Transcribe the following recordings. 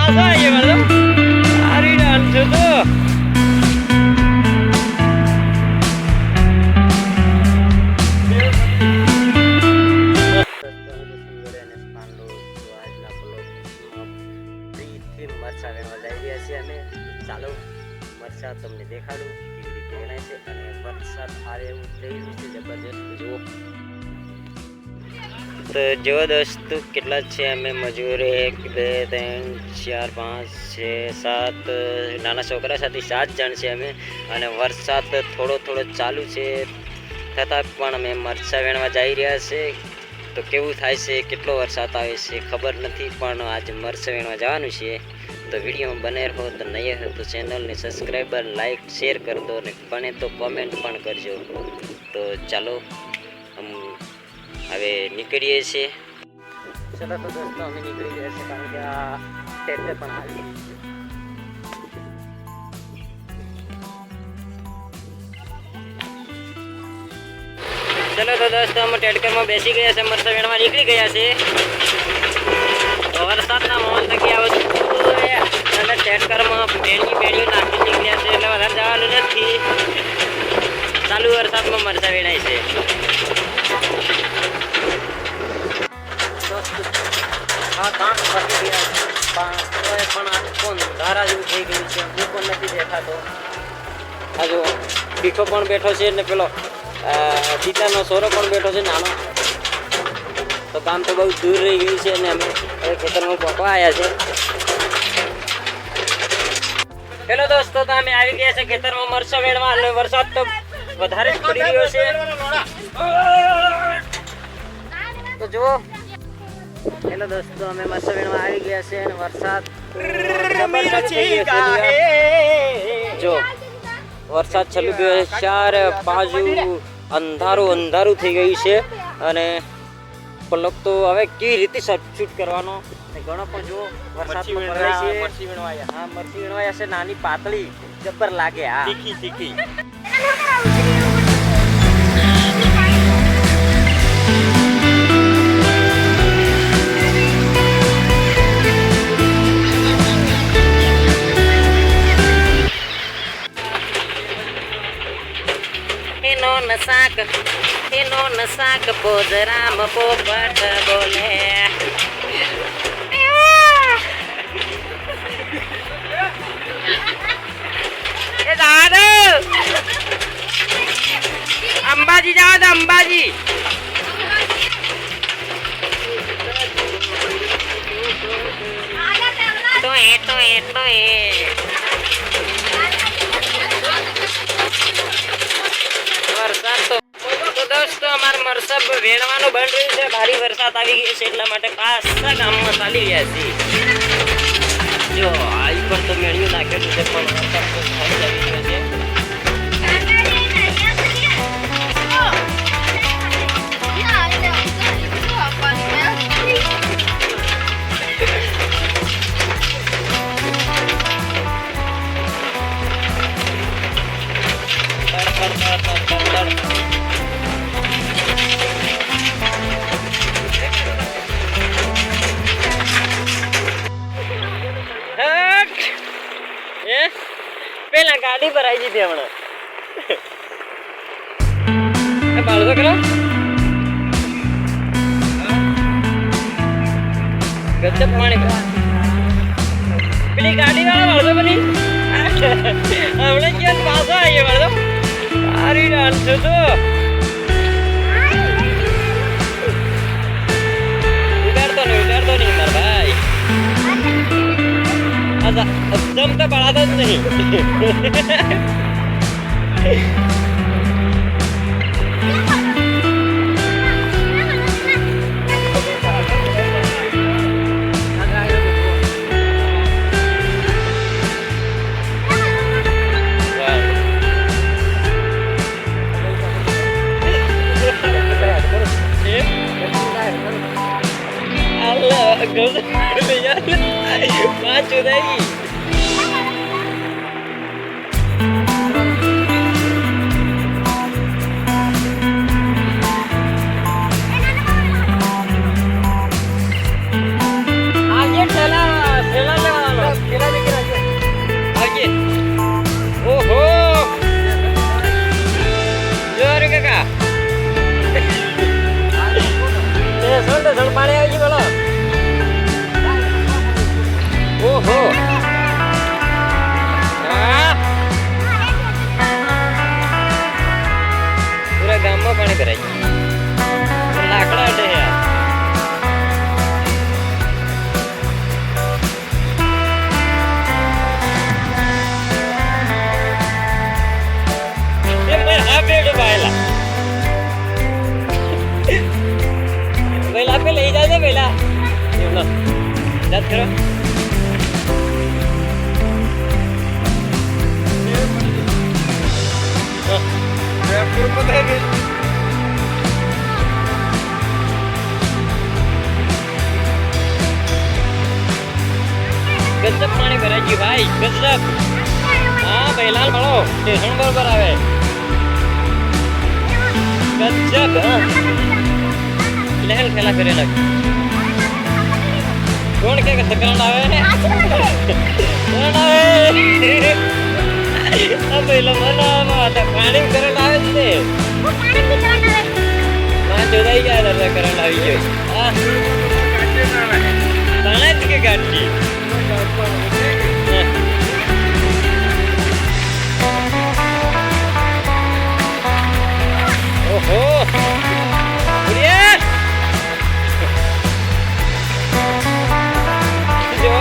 પાછો આવીએ મળો સારી ડાન્સ છો તો મરચા વેણવા જઈ રહ્યા છીએ અમે ચાલો મરચા તમને દેખાડું કેવી રીતે વેણાય છે અને વરસાદ આવે એવું થઈ રહ્યું છે જબરજસ્ત જુઓ તો જો દોસ્તો કેટલા છે અમે મજૂર 1 2 3 4 5 6 7 નાના છોકરા સાથે 7 જણ છે અમે અને વરસાદ થોડો ચાલુ છે છતાં પણ અમે મરચા વેણવા જઈ રહ્યા છે તો કેવું થાય છે કેટલો વરસાદ આવે છે ખબર નથી પણ આજે મરચા વેણવા જવાનું છે તો વિડીયોમાં બને રહો તો નહીં હોય તો ચેનલને સબસ્ક્રાઈબર લાઈક શેર કરી દો અને બને તો કોમેન્ટ પણ કરજો તો ચાલો હવે નીકળીએ છીએ ચલો તો દોસ્તો અમે નીકળી ગયા છે કારણ કે આ ટ્રેક્ટર પણ આવી ચલો તો દોસ્તો અમે ટ્રેક્ટરમાં બેસી ગયા છે મરચા વેણવા નીકળી ગયા છે વરસાદના માહોલ થકી આવે અને ટ્રેક્ટરમાં બેડીઓ નાખી નીકળ્યા છે એટલે વધારે જવાનું નથી ચાલુ વરસાદમાં મરચા વેણાય છે હા કામ પતી ગયા પણ આખું ધારા જેવું થઈ ગયું છે હું પણ નથી દેખાતો આ જો પીઠો પણ બેઠો છે ને પેલો પિતાનો સોરો પણ બેઠો છે નાનો તો કામ તો બહુ દૂર રહી ગયું છે અને અમે હવે ખેતરમાં પકવા આવ્યા છે હેલો દોસ્તો તો અમે આવી ગયા છે ખેતરમાં મરચા વેણવા અને વરસાદ તો વધારે જ પડી રહ્યો છે તો જુઓ હેલો દોસ્તો અમે મરચા વેણવા આવી ગયા છે અને વરસાદ જો વરસાદ ચાલુ ગયો છે ચારે બાજુ અંધારું થઈ ગયું છે અને પલક તો હવે કેવી રીતે શૂટ કરવાનો ઘણો પણ જો વરસાદ મરચી વીણવાયા છે નાની પાતળી જબ્બર લાગે હા તીખી એનો નસાક પોજરામ પોપટ બોલે એ દાદા અંબાજી જાઓ તો અંબાજી તો એ વરસાદ તો દોસ્તો અમારે મરસબ વેણવાનું બંધ રહ્યું છે ભારી વરસાદ આવી ગયો છે એટલા માટે પાછા ગામમાં ચાલી રહ્યા છીએ જો આઈ પર તો મેળ્યું નાખેલું છે પણ વરસાદ તો થઈ આવી ગયો છે પેલા ગાડી પર આવી જતી હમણાં બાળકો કરો ગજબ પાણી પેલી ગાડી વાળા બાળકો બની હમણાં ક્યાં પાછો આવીએ બાળકો સારી ડાન્સ છો તો ઉડાડતો નહીં માર ભાઈ एकदम तो बढ़ाता नहीं पाँच हो जाएगी आगे ठेला ठेला लगा लो કરો. ગજબ પાણી ભરાઈ ગયું ભાઈ, ગજબ. હા ભાઈલાલ મળો, સ્ટેશન બરોબર આવે. ગજબ. હા લહેર ખેલા કરે લાગ. કોણ કે કરંટ આવે ને? કરંટ આવે. આ ભાઈલા મનામાં હતા, પાણી કરંટ આવે જ ને. માં જોડાઈ ગયા હતા, કરંટ આવી ગયો. હા તાણે જ કે ગાડી. ઓહો ઉડિયા જો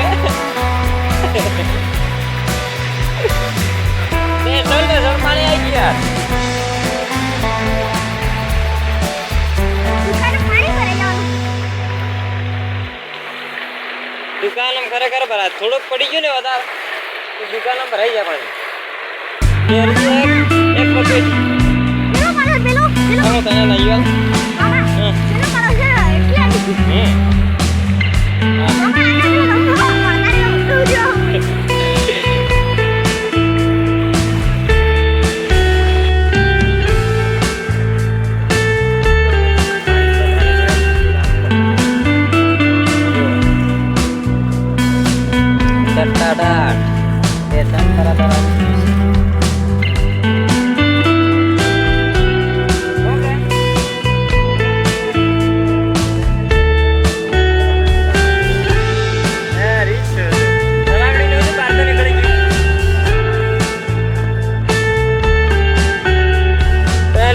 તે સર પાણી આવી ગયા. દુકાનમાં ખરેખર ભરાય, થોડુંક પડી ગયું ને વધારે તો દુકાનમાં ભરાઈ જાય પાણી. એક બકેટ તને લઈ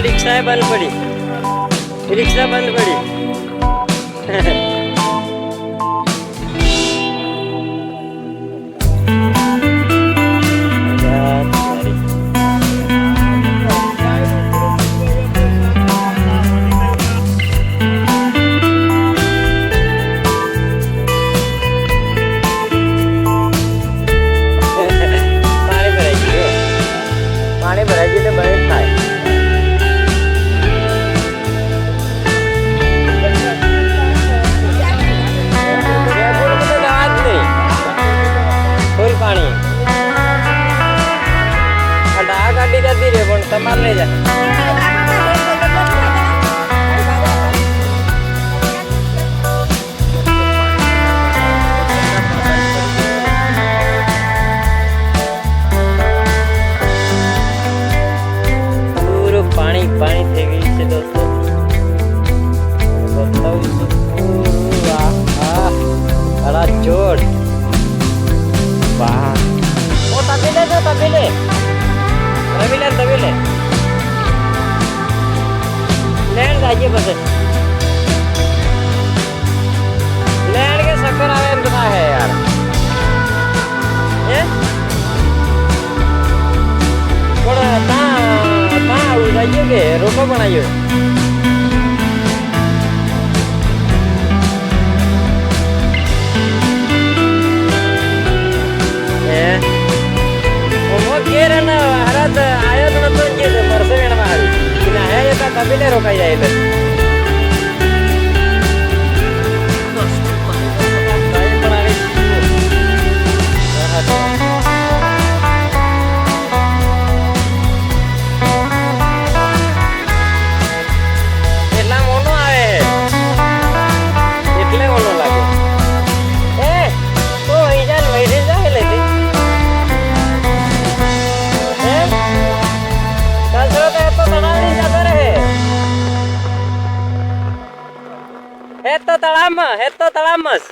रिक्शा बंद पड़ी, रिक्शा बंद पड़ी. पानी भराई तो बड़े थाय. પાણી આ ગાડી જતી રહે પણ તમારે નહીં જાય. પૂરું પાણી પાણી થઈ ગયું છે દોસ્તો. બતાવીશું પૂરું. આ જોડ. વાહ ઓ તબેલે જો તબેલે રવિલે તબેલે લેણ જાઈએ પછી લેણ કે ચક્કર આવે એમ તો હે યાર. એ પણ તા આવું જાઈએ કે રોટો બનાવ્યો. હરાત આયો તો નતો કે મરસે વેણમાં આવી ના હે એ તા તબેલે રોકાઈ જાય એટલે એટલા મોનો આવે એટલે મોનો લાગે. એ તો વહી જાય વહી જાય લેતી હેતો તળાવમાં